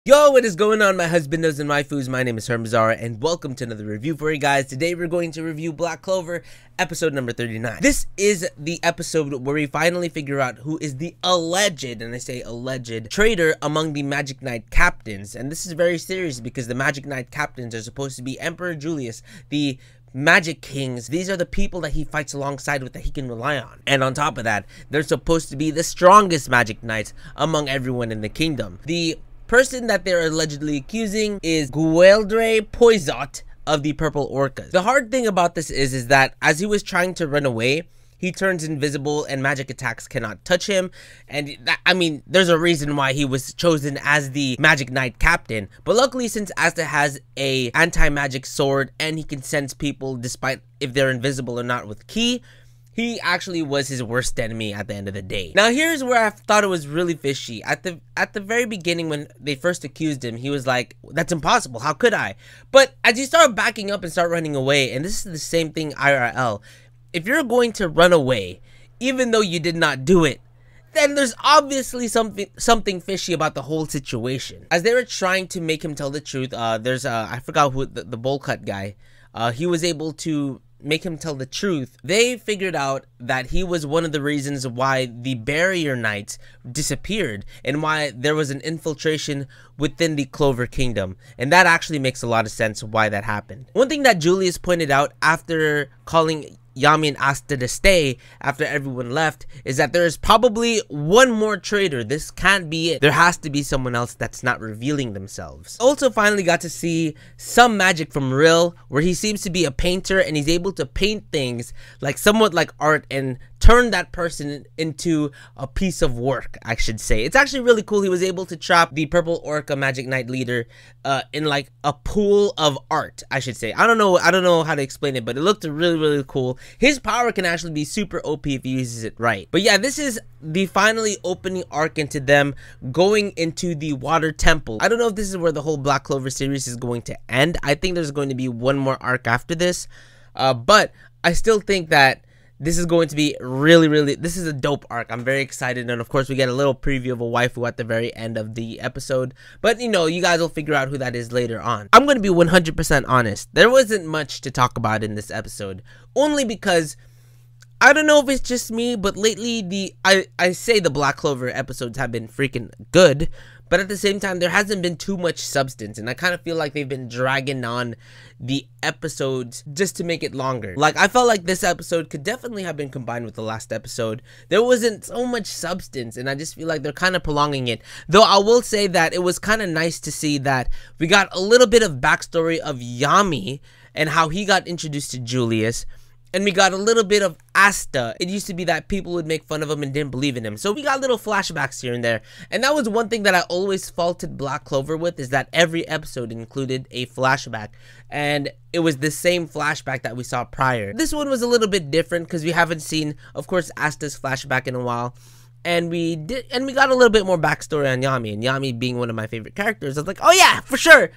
Yo, what is going on, my husbandos and waifus? My name is HERMSAUR, and welcome to another review for you guys. Today we're going to review Black Clover, episode number 39. This is the episode where we finally figure out who is the alleged, and I say alleged, traitor among the Magic Knight captains. And this is very serious because the Magic Knight captains are supposed to be Emperor Julius, the Magic Kings. These are the people that he fights alongside with, that he can rely on. And on top of that, they're supposed to be the strongest Magic Knights among everyone in the kingdom. The person that they're allegedly accusing is Gueldre Poizot of the Purple Orcas. The hard thing about this is that as he was trying to run away, he turns invisible and magic attacks cannot touch him. And I mean, there's a reason why he was chosen as the Magic Knight captain. But luckily, since Asta has a anti-magic sword and he can sense people despite if they're invisible or not with ki, he actually was his worst enemy at the end of the day. Now here's where I thought it was really fishy. At the very beginning, when they first accused him, he was like, that's impossible, how could I? But as you start backing up and start running away, and this is the same thing IRL, if you're going to run away, even though you did not do it, then there's obviously something fishy about the whole situation. As they were trying to make him tell the truth, there's I forgot who, the bowl cut guy, he was able to make him tell the truth. They figured out that he was one of the reasons why the barrier knights disappeared and why there was an infiltration within the Clover kingdom, and that actually makes a lot of sense why that happened. One thing that Julius pointed out after calling Yami and Asta to stay after everyone left is that there is probably one more traitor. This can't be it. There has to be someone else that's not revealing themselves. Also finally got to see some magic from Rill, where he seems to be a painter and he's able to paint things like somewhat like art and turn that person into a piece of work, I should say. It's actually really cool. He was able to trap the Purple Orca Magic Knight leader in like a pool of art, I should say. I don't know how to explain it, but it looked really cool. His power can actually be super OP if he uses it right. But yeah, this is the finally opening arc into them going into the water temple. I don't know if this is where the whole Black Clover series is going to end. I think there's going to be one more arc after this, but I still think that this is going to be really, this is a dope arc. I'm very excited, and of course we get a little preview of a waifu at the very end of the episode, but you know, you guys will figure out who that is later on. I'm going to be 100% honest. There wasn't much to talk about in this episode, only because I don't know if it's just me, but lately I say the Black Clover episodes have been freaking good, but at the same time there hasn't been too much substance, and I kind of feel like they've been dragging on the episodes just to make it longer. Like, I felt like this episode could definitely have been combined with the last episode. There wasn't so much substance, and I just feel like they're kind of prolonging it. Though I will say that it was kind of nice to see that we got a little bit of backstory of Yami and how he got introduced to Julius. And we got a little bit of Asta. It used to be that people would make fun of him and didn't believe in him. So we got little flashbacks here and there. And that was one thing that I always faulted Black Clover with, is that every episode included a flashback. And it was the same flashback that we saw prior. This one was a little bit different because we haven't seen, of course, Asta's flashback in a while. And we got a little bit more backstory on Yami. And Yami being one of my favorite characters, I was like, oh yeah, for sure.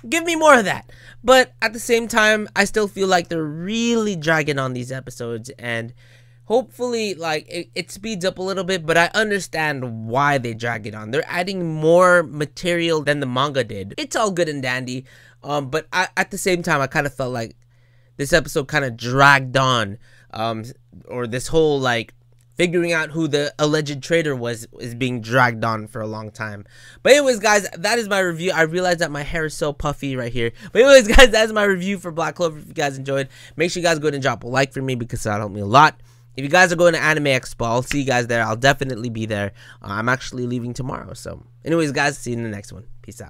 Give me more of that. But at the same time, I still feel like they're really dragging on these episodes, and hopefully like it speeds up a little bit, but I understand why they drag it on. They're adding more material than the manga did. It's all good and dandy, but at the same time I kind of felt like this episode kind of dragged on, or this whole like figuring out who the alleged traitor was is being dragged on for a long time. But anyways, guys, that is my review. I realize that my hair is so puffy right here. But anyways, guys, that is my review for Black Clover. If you guys enjoyed, make sure you guys go ahead and drop a like for me, because that'll help me a lot. If you guys are going to Anime Expo, I'll see you guys there. I'll definitely be there. I'm actually leaving tomorrow. So anyways, guys, see you in the next one. Peace out.